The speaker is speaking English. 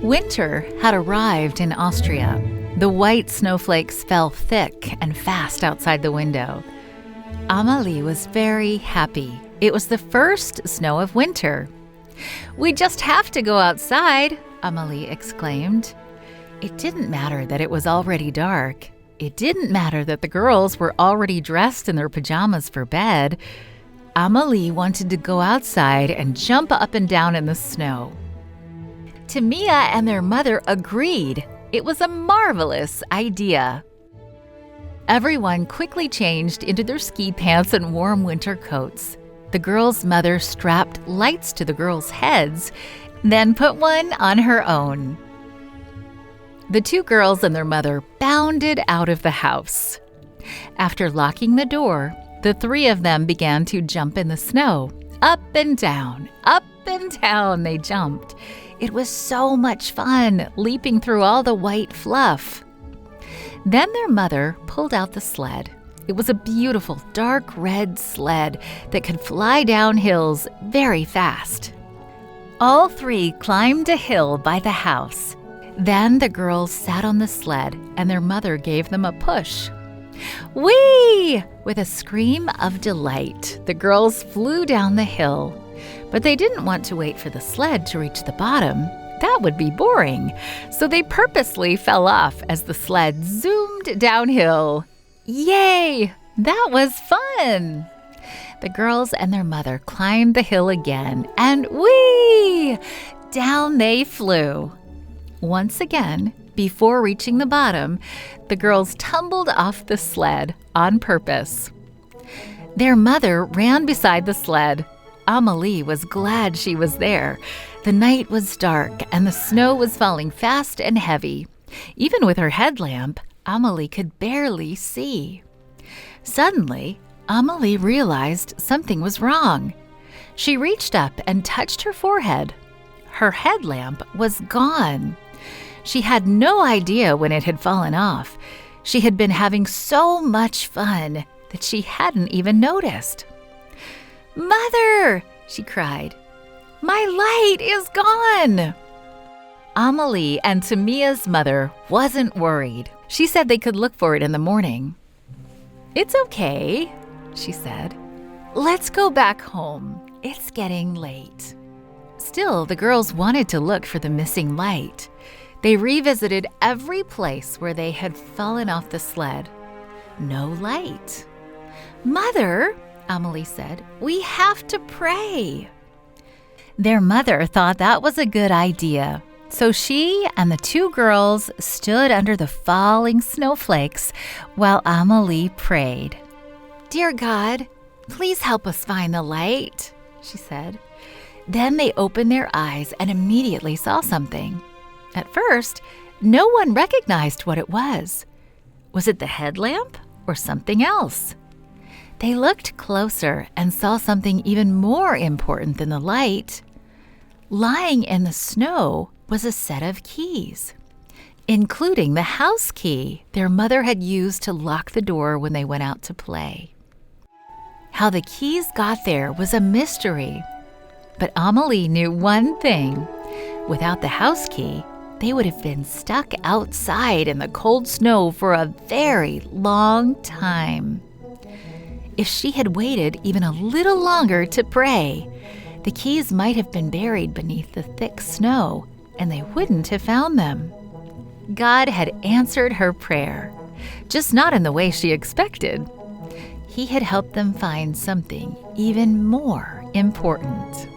Winter had arrived in Austria. The white snowflakes fell thick and fast outside the window. Amelie was very happy. It was the first snow of winter. "We just have to go outside," Amelie exclaimed. It didn't matter that it was already dark. It didn't matter that the girls were already dressed in their pajamas for bed. Amelie wanted to go outside and jump up and down in the snow. Tamia and their mother agreed. It was a marvelous idea. Everyone quickly changed into their ski pants and warm winter coats. The girls' mother strapped lights to the girls' heads, then put one on her own. The two girls and their mother bounded out of the house. After locking the door, the three of them began to jump in the snow. Up and down they jumped. It was so much fun, leaping through all the white fluff. Then their mother pulled out the sled. It was a beautiful dark red sled that could fly down hills very fast. All three climbed a hill by the house. Then the girls sat on the sled and their mother gave them a push. Whee! With a scream of delight, the girls flew down the hill. But they didn't want to wait for the sled to reach the bottom. That would be boring. So they purposely fell off as the sled zoomed downhill. Yay! That was fun! The girls and their mother climbed the hill again, and whee! Down they flew. Once again, before reaching the bottom, the girls tumbled off the sled on purpose. Their mother ran beside the sled. Amelie was glad she was there. The night was dark and the snow was falling fast and heavy. Even with her headlamp, Amelie could barely see. Suddenly, Amelie realized something was wrong. She reached up and touched her forehead. Her headlamp was gone. She had no idea when it had fallen off. She had been having so much fun that she hadn't even noticed. "Mother!" she cried. "My light is gone!" Amelie and Tamia's mother wasn't worried. She said they could look for it in the morning. "It's okay," she said. "Let's go back home. It's getting late." Still, the girls wanted to look for the missing light. They revisited every place where they had fallen off the sled. No light. "Mother," Amelie said, "we have to pray." Their mother thought that was a good idea. So she and the two girls stood under the falling snowflakes while Amelie prayed. "Dear God, please help us find the light," she said. Then they opened their eyes and immediately saw something. At first, no one recognized what it was. Was it the headlamp or something else? They looked closer and saw something even more important than the light. Lying in the snow was a set of keys, including the house key their mother had used to lock the door when they went out to play. How the keys got there was a mystery. But Amelie knew one thing. Without the house key, they would have been stuck outside in the cold snow for a very long time. If she had waited even a little longer to pray, the keys might have been buried beneath the thick snow, and they wouldn't have found them. God had answered her prayer, just not in the way she expected. He had helped them find something even more important.